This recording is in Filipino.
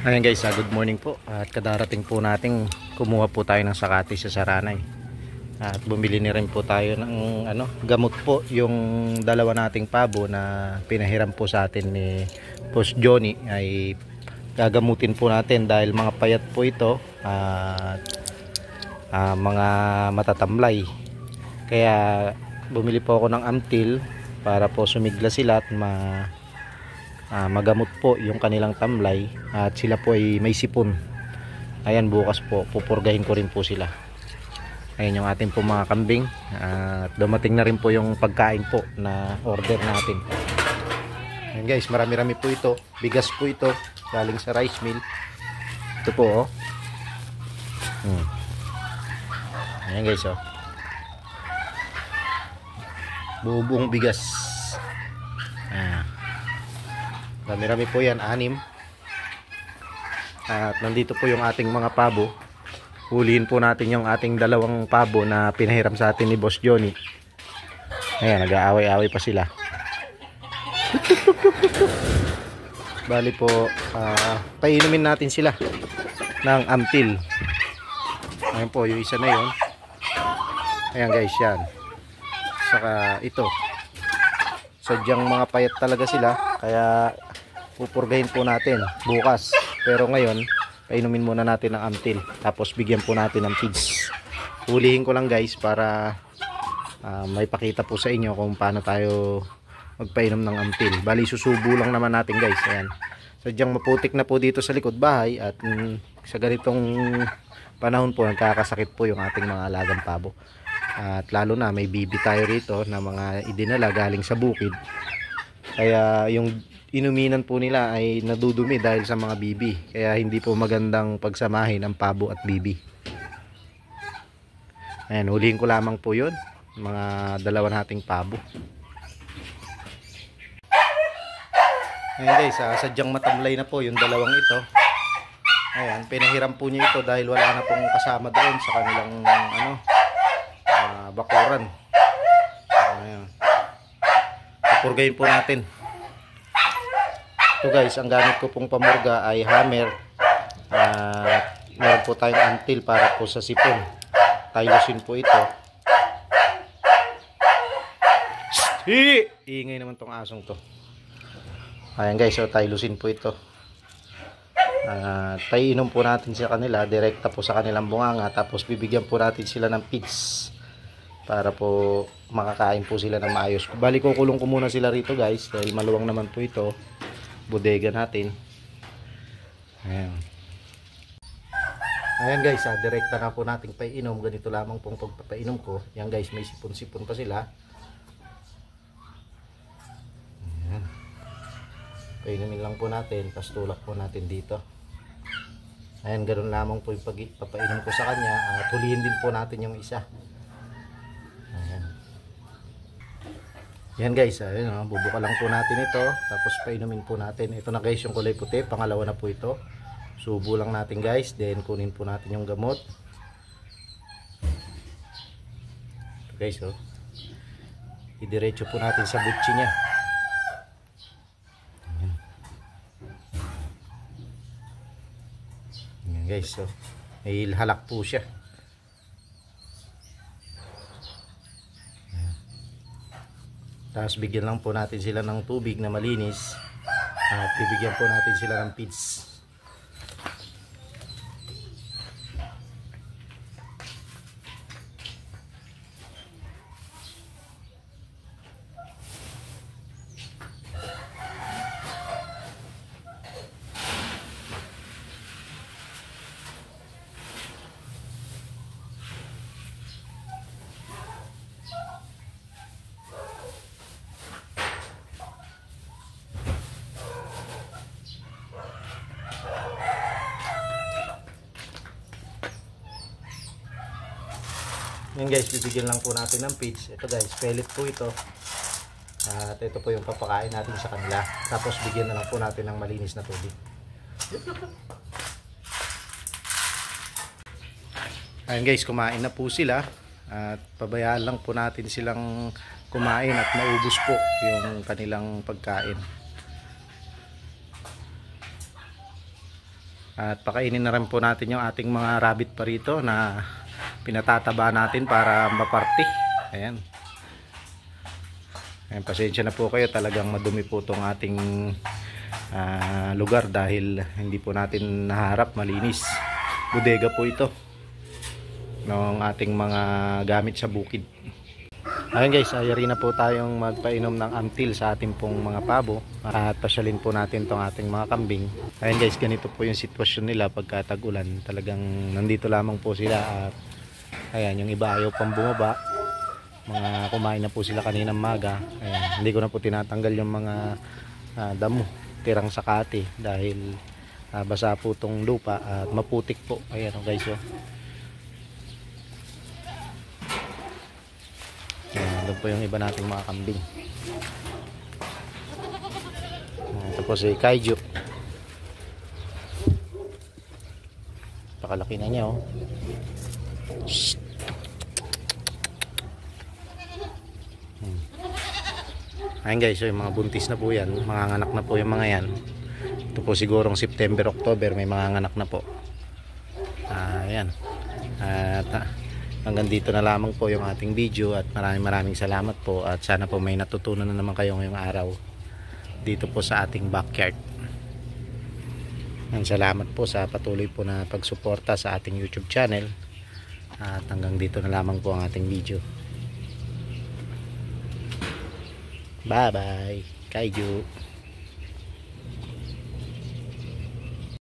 Ayan guys, good morning po. At kadarating po nating kumuha po tayo ng sakati sa Saranay. At bumili ni rin po tayo ng gamot po, yung dalawa nating pabo na pinahiram po sa atin ni Boss Johnny ay gagamutin po natin dahil mga payat po ito at mga matatamlay. Kaya bumili po ako ng Amtil para po sumigla sila at magamot po yung kanilang tamlay at sila po ay may sipon. Ayan, bukas po pupurgahin ko rin po sila. Ayan yung ating po mga kambing at dumating na rin po yung pagkain po na order natin. Ayan guys, marami-rami po ito. Bigas po ito galing sa rice mill. Ito po Ayan guys buong bigas. Marami po yan, 6. At nandito po yung ating mga pabo. Huliin po natin yung ating dalawang pabo na pinahiram sa atin ni Boss Johnny. Ayan, nag-aaway-aaway pa sila. Bali po, painumin natin sila ng Amtil. Ayan po, yung isa na yun. Ayan guys, yan. Saka ito. Sadyang mga payat talaga sila, kaya pupurgahin po natin bukas. Pero ngayon, painumin muna natin ng Amtil. Tapos bigyan po natin ng feeds. Hulihin ko lang guys para may pakita po sa inyo kung paano tayo magpainom ng Amtil. Bali susubo lang naman natin guys. Ayan. Sadyang maputik na po dito sa likod bahay at sa ganitong panahon po nagkakasakit po yung ating mga alagang pabo. At lalo na may bibi tayo rito na mga idinala galing sa bukid. Kaya yung inuminan po nila ay nadudumi dahil sa mga bibi. Kaya hindi po magandang pagsamahin ang pabo at bibi. Ayan, hulihin ko lamang po yun. Mga dalawa nating pabo. Ayan guys, sadyang matamlay na po yung dalawang ito. Ayan, pinahiram po niya ito dahil wala na pong kasama doon sa kanilang bakuran. Ayan. Pupurgahin po natin. Ito guys, ang gamit ko pong pamurga ay hammer. Meron po tayong Amtil para po sa sipon. Tylosin po ito. Iingay naman tong asong to. Ayan guys, so Tylosin po ito. Paiinom po natin sa kanila, direkta po sa kanilang bunganga. Tapos bibigyan po natin sila ng feeds para po makakain po sila ng maayos. Bali kukulong ko muna sila rito guys dahil maluwang naman po ito. Bodega natin. Ayan guys, direkta na po nating paiinom. Ganito lamang pong pagpapainom ko. Yan guys, may sipon-sipon pa sila. Ayan. Painumin lang po natin, tapos tulak po natin dito. Ayan, ganoon lamang po yung pagpapainom ko sa kanya. At hulihin din po natin yung isa. Ayan. Yan guys, ayun, bubuka lang po natin ito. Tapos painumin po natin. Ito na guys yung kulay puti, pangalawa na po ito. Subo lang natin guys, then kunin po natin yung gamot. Ito guys, idiretso po natin sa butsi niya. Ayan guys, so may halak po siya. Tapos bigyan lang po natin sila ng tubig na malinis at bibigyan po natin sila ng feeds. Yan guys, bibigyan lang po natin ng feeds. Ito guys, pellet po ito. At ito po yung papakain natin sa kanila. Tapos bigyan na lang po natin ng malinis na tubig. Ayan guys, kumain na po sila. At pabayaan lang po natin silang kumain at maubos po yung kanilang pagkain. At pakainin na rin po natin yung ating mga rabbit pa rito na pinatataba natin para maparty. Ayan. Ayan, pasensya na po kayo, talagang madumi po itong ating lugar dahil hindi po natin naharap malinis. Bodega po ito ng ating mga gamit sa bukid. Ayun guys, ayari na po tayong magpainom ng amtil sa ating pong mga pabo at pasyalin po natin tong ating mga kambing. Ayun guys, ganito po yung sitwasyon nila pagka tag-ulan. Talagang nandito lamang po sila at ayan, yung iba ayaw pang bumaba. Mga kumain na po sila kaninang maga. Ayan, hindi ko na po tinatanggal yung mga damo, tirang sakati dahil basa po tong lupa at maputik po. Ayan guys, oh. Ayan, doon po yung iba nating mga kambing. Ito po si Kaiju. Pakalaki na niya, oh. Shhh. Ayan guys, so yung mga buntis na po yan, manganganak na po yung mga yan. Ito po sigurong September, October may manganganak na po. Ayan. At hanggang dito na lamang po yung ating video at maraming salamat po at sana po may natutunan na naman kayo ngayong araw dito po sa ating backyard. And salamat po sa patuloy po na pagsuporta sa ating YouTube channel at hanggang dito na lamang po ang ating video. Bye bye Kaiju.